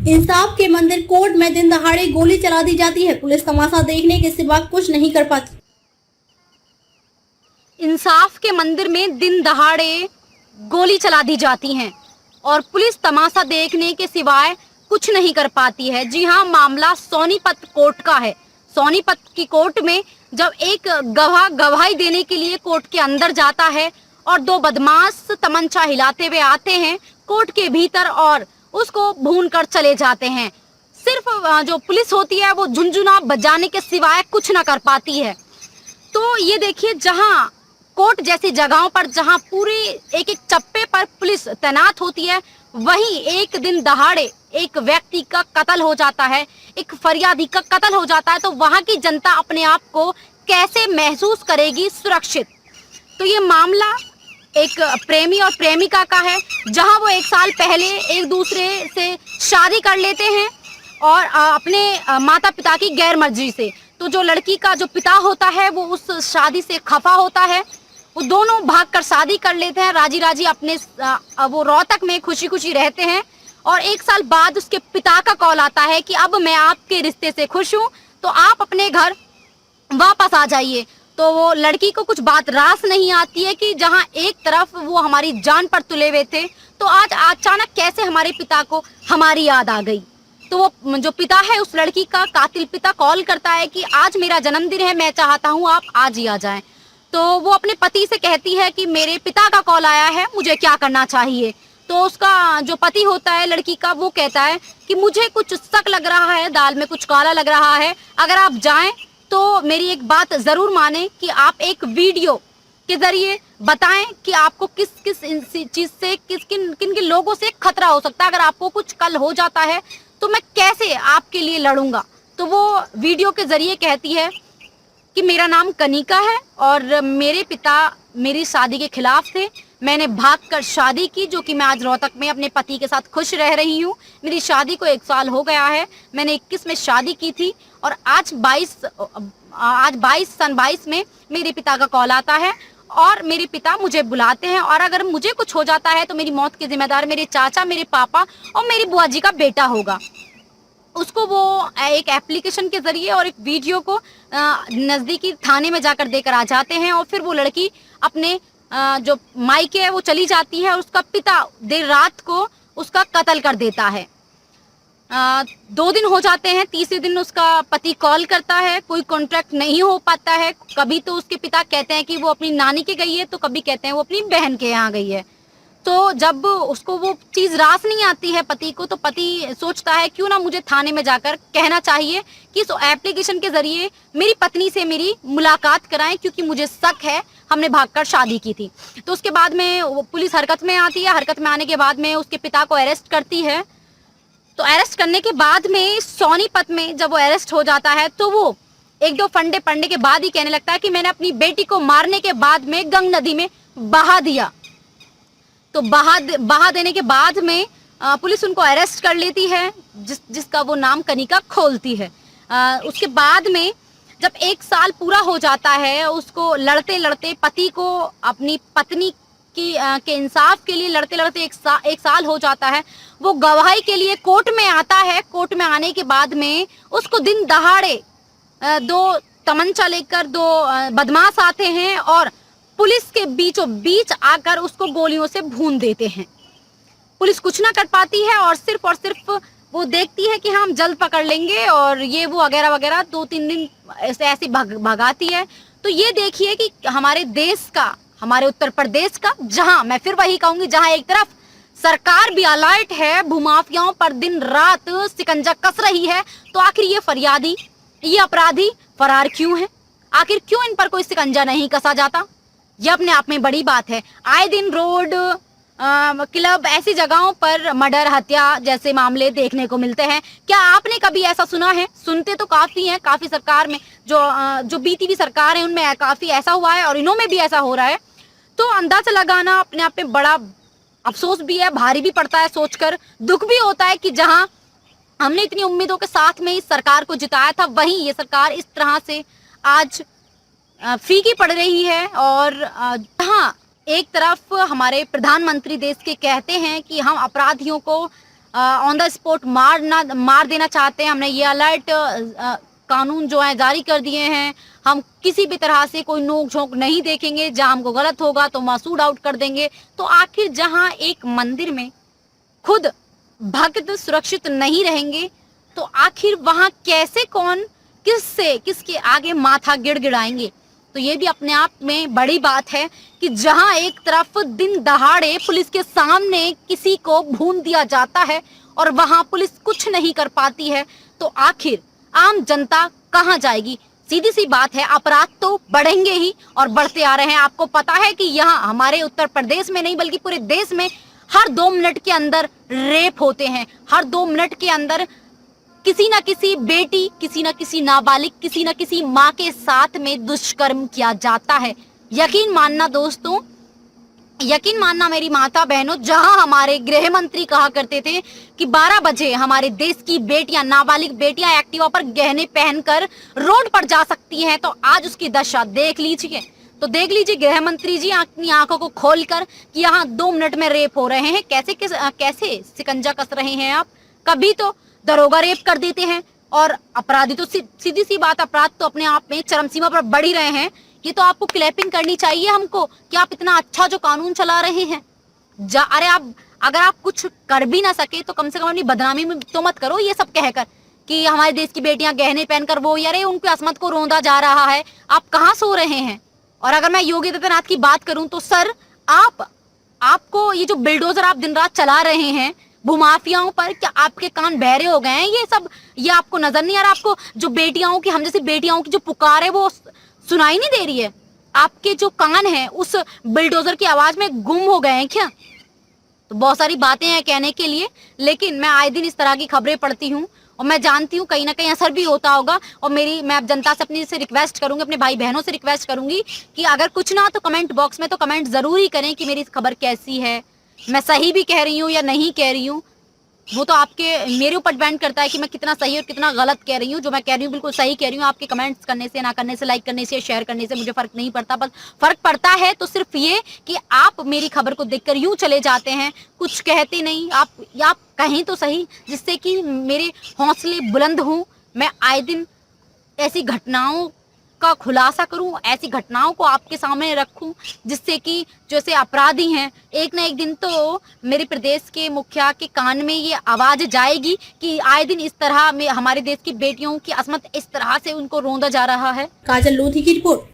इंसाफ के मंदिर कोर्ट में दिन दहाड़े गोली चला दी जाती है। पुलिस तमाशा देखने के सिवा कुछ नहीं कर पाती। इंसाफ के मंदिर में दिन दहाड़े गोली चला दी जाती हैं और पुलिस तमाशा देखने के सिवाय कुछ नहीं कर पाती है। जी हाँ, मामला सोनीपत कोर्ट का है। सोनीपत की कोर्ट में जब एक गवाह गवाही देने के लिए कोर्ट के अंदर जाता है और दो बदमाश तमंचा हिलाते हुए आते हैं कोर्ट के भीतर और उसको भून कर चले जाते हैं। सिर्फ जो पुलिस होती है वो झुनझुना बजाने के सिवाय कुछ ना कर पाती है। तो ये देखिए, जहां कोर्ट जैसी जगहों पर जहां पूरे एक एक चप्पे पर पुलिस तैनात होती है, वहीं एक दिन दहाड़े एक व्यक्ति का कत्ल हो जाता है, एक फरियादी का कत्ल हो जाता है, तो वहां की जनता अपने आप को कैसे महसूस करेगी सुरक्षित। तो ये मामला एक प्रेमी और प्रेमिका का है, जहां वो एक साल पहले एक दूसरे से शादी कर लेते हैं और अपने माता पिता की गैर मर्जी से। तो जो लड़की का जो पिता होता है वो उस शादी से खफा होता है, वो दोनों भागकर शादी कर लेते हैं, राजी राजी अपने वो रोहतक में खुशी खुशी रहते हैं। और एक साल बाद उसके पिता का कॉल आता है कि अब मैं आपके रिश्ते से खुश हूँ, तो आप अपने घर वापस आ जाइए। तो वो लड़की को कुछ बात रास नहीं आती है कि जहाँ एक तरफ वो हमारी जान पर तुले हुए थे, तो आज अचानक कैसे हमारे पिता को हमारी याद आ गई। तो वो जो पिता है, उस लड़की का कातिल पिता कॉल करता है कि आज मेरा जन्मदिन है, मैं चाहता हूँ आप आज ही आ जाएं। तो वो अपने पति से कहती है कि मेरे पिता का कॉल आया है, मुझे क्या करना चाहिए। तो उसका जो पति होता है लड़की का, वो कहता है कि मुझे कुछ शक लग रहा है, दाल में कुछ काला लग रहा है, अगर आप जाएं तो मेरी एक बात जरूर माने कि आप एक वीडियो के जरिए बताएं कि आपको किस किस चीज से किन किन लोगों से खतरा हो सकता है। अगर आपको कुछ कल हो जाता है तो मैं कैसे आपके लिए लड़ूंगा। तो वो वीडियो के जरिए कहती है कि मेरा नाम कनिका है और मेरे पिता मेरी शादी के खिलाफ थे, मैंने भागकर शादी की, जो कि मैं आज रोहतक में अपने पति के साथ खुश रह रही हूँ। मेरी शादी को 1 साल हो गया है, मैंने 21 में शादी की थी और आज 22 में मेरे पिता का कॉल आता है और मेरे पिता मुझे बुलाते हैं और अगर मुझे कुछ हो जाता है तो मेरी मौत के जिम्मेदार मेरे चाचा, मेरे पापा और मेरी बुआ जी का बेटा होगा। उसको वो एक एप्लीकेशन के जरिए और एक वीडियो को नज़दीकी थाने में जाकर देकर आ जाते हैं और फिर वो लड़की अपने जो मायके है वो चली जाती है और उसका पिता देर रात को उसका कत्ल कर देता है। 2 दिन हो जाते हैं, तीसरे दिन उसका पति कॉल करता है, कोई कॉन्ट्रैक्ट नहीं हो पाता है। कभी तो उसके पिता कहते हैं कि वो अपनी नानी के गई है, तो कभी कहते हैं वो अपनी बहन के यहाँ गई है। तो जब उसको वो चीज़ रास नहीं आती है पति को, तो पति सोचता है क्यों ना मुझे थाने में जाकर कहना चाहिए कि इस एप्लीकेशन के जरिए मेरी पत्नी से मेरी मुलाकात कराएं, क्योंकि मुझे शक है हमने भागकर शादी की थी। तो उसके बाद में वो पुलिस हरकत में आती है। हरकत में आने के बाद में उसके पिता को अरेस्ट करती है। तो अरेस्ट करने के बाद में सोनीपत में जब वो अरेस्ट हो जाता है तो वो 1-2 फंडे पड़ने के बाद ही कहने लगता है कि मैंने अपनी बेटी को मारने के बाद में गंग नदी में बहा दिया। तो बहा देने के बाद में पुलिस उनको अरेस्ट कर लेती है, जिसका वो नाम कनिका खोलती है। उसके बाद में जब 1 साल पूरा हो जाता है, उसको लड़ते लड़ते पति को अपनी पत्नी के इंसाफ के लिए लड़ते लड़ते 1 साल हो जाता है। वो गवाही के लिए कोर्ट में आता है। कोर्ट में आने के बाद में उसको दिन दहाड़े 2 तमंचा लेकर 2 बदमाश आते हैं और पुलिस के बीचों बीच आकर उसको गोलियों से भून देते हैं। पुलिस कुछ ना कर पाती है और सिर्फ वो देखती है कि हम जल्द पकड़ लेंगे और ये वो वगैरह वगैरह 2-3 दिन ऐसे भगाती है। तो ये देखिए कि हमारे देश का, हमारे उत्तर प्रदेश का, जहां मैं फिर वही कहूंगी, जहां एक तरफ सरकार भी अलर्ट है, भूमाफियाओं पर दिन रात शिकंजा कस रही है, तो आखिर ये फरियादी, ये अपराधी फरार क्यों है? आखिर क्यों इन पर कोई शिकंजा नहीं कसा जाता? ये अपने आप में बड़ी बात है। आए दिन रोड, क्लब, ऐसी जगहों पर मर्डर, हत्या जैसे मामले देखने को मिलते हैं। क्या आपने कभी ऐसा सुना है? सुनते तो काफी हैं, काफी सरकार में जो बीती हुई सरकार है उनमें काफी ऐसा हुआ है और इन्हों में भी ऐसा हो रहा है। तो अंदाजा लगाना अपने आप में बड़ा अफसोस भी है, भारी भी पड़ता है, सोचकर दुख भी होता है कि जहां हमने इतनी उम्मीदों के साथ में इस सरकार को जिताया था, वहीं ये सरकार इस तरह से आज फीकी पड़ रही है। और जहाँ एक तरफ हमारे प्रधानमंत्री देश के कहते हैं कि हम अपराधियों को ऑन द स्पॉट मार देना चाहते हैं। हमने ये अलर्ट कानून जो है जारी कर दिए हैं। हम किसी भी तरह से कोई नोक झोंक नहीं देखेंगे, जहां हमको गलत होगा तो मसूड आउट कर देंगे। तो आखिर जहां एक मंदिर में खुद भक्त सुरक्षित नहीं रहेंगे तो आखिर वहां कैसे कौन किसके आगे माथा गिड़गिड़ाएंगे। तो ये भी अपने आप में बड़ी बात है कि जहां एक तरफ दिन दहाड़े पुलिस के सामने किसी को भून दिया जाता है और वहां पुलिस कुछ नहीं कर पाती है, तो आखिर आम जनता कहां जाएगी। सीधी सी बात है, अपराध तो बढ़ेंगे ही और बढ़ते आ रहे हैं। आपको पता है कि यहाँ हमारे उत्तर प्रदेश में नहीं बल्कि पूरे देश में हर 2 मिनट के अंदर रेप होते हैं। हर 2 मिनट के अंदर किसी ना किसी बेटी, किसी ना किसी नाबालिग, किसी ना किसी माँ के साथ में दुष्कर्म किया जाता है। यकीन मानना दोस्तों, यकीन मानना मेरी माता बहनों, जहां हमारे गृह मंत्री कहा करते थे कि 12 बजे हमारे देश की बेटियां, नाबालिग बेटियां एक्टिवा पर गहने पहनकर रोड पर जा सकती हैं, तो आज उसकी दशा देख लीजिए। तो देख लीजिए गृह मंत्री जी अपनी आंखों को खोलकर कि यहाँ 2 मिनट में रेप हो रहे हैं। कैसे शिकंजा कस रहे हैं आप। कभी तो दरोगा रेप कर देते हैं और अपराधी तो सीधी सी बात, अपराध तो अपने आप में चरम सीमा पर बढ़ ही रहे हैं। ये तो आपको क्लैपिंग करनी चाहिए हमको कि आप इतना अच्छा जो कानून चला रहे हैं। अरे आप अगर आप कुछ कर भी ना सके तो कम से कम अपनी बदनामी में तो मत करो ये सब कहकर कि हमारे देश की बेटियां गहने पहनकर वो, यार उनकी असमत को रोंदा जा रहा है। आप कहाँ सो रहे हैं। और अगर मैं योगी आदित्यनाथ की बात करूं तो सर आपको ये जो बिल्डोजर आप दिन रात चला रहे हैं भूमाफियाओं पर, क्या आपके कान बहरे हो गए हैं। ये आपको नजर नहीं आ रहा। आपको जो बेटियाओं की, हम जैसी बेटियाओं की जो पुकार है वो सुनाई नहीं दे रही है। आपके जो कान हैं उस बिल्डोजर की आवाज में गुम हो गए हैं क्या। तो बहुत सारी बातें हैं कहने के लिए, लेकिन मैं आए दिन इस तरह की खबरें पढ़ती हूँ और मैं जानती हूँ कहीं ना कहीं असर भी होता होगा। और मैं अब जनता से अपनी से रिक्वेस्ट करूंगी, अपने भाई बहनों से रिक्वेस्ट करूंगी कि अगर कुछ ना तो कमेंट बॉक्स में तो कमेंट जरूर ही करें कि मेरी खबर कैसी है, मैं सही भी कह रही हूँ या नहीं कह रही हूँ। वो तो मेरे ऊपर डिपेंड करता है कि मैं कितना सही और कितना गलत कह रही हूँ। जो मैं कह रही हूँ बिल्कुल सही कह रही हूँ। आपके कमेंट्स करने से, ना करने से, लाइक करने से, शेयर करने से मुझे फर्क नहीं पड़ता। बस फर्क पड़ता है तो सिर्फ ये कि आप मेरी खबर को देखकर यूं चले जाते हैं, कुछ कहते नहीं। आप कहें तो सही, जिससे कि मेरे हौसले बुलंद हों। मैं आए दिन ऐसी घटनाओं का खुलासा करूं, ऐसी घटनाओं को आपके सामने रखूं, जिससे कि जैसे अपराधी हैं एक ना एक दिन तो मेरे प्रदेश के मुखिया के कान में ये आवाज जाएगी कि आए दिन इस तरह में हमारे देश की बेटियों की असमत इस तरह से उनको रोंदा जा रहा है। काजल लोधी की रिपोर्ट।